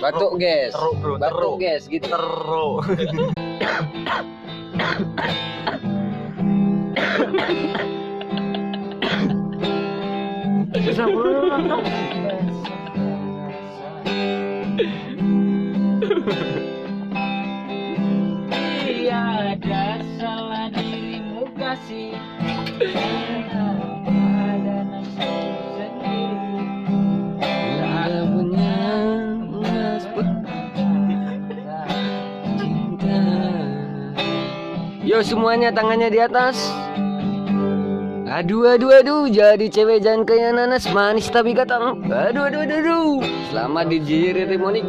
Batuk guys. Teruk bro, Batuk teruk guys gitu. teruk. Susah banget. Tiada salah dirimu kasih, ada nafsu sendiri. Tak punya cinta. Yo semuanya tangannya di atas. Aduh aduh aduh, jadi cewek jangan kayak nanas manis tapi katang. Aduh aduh aduh aduh. Selamat di Jiri Monik.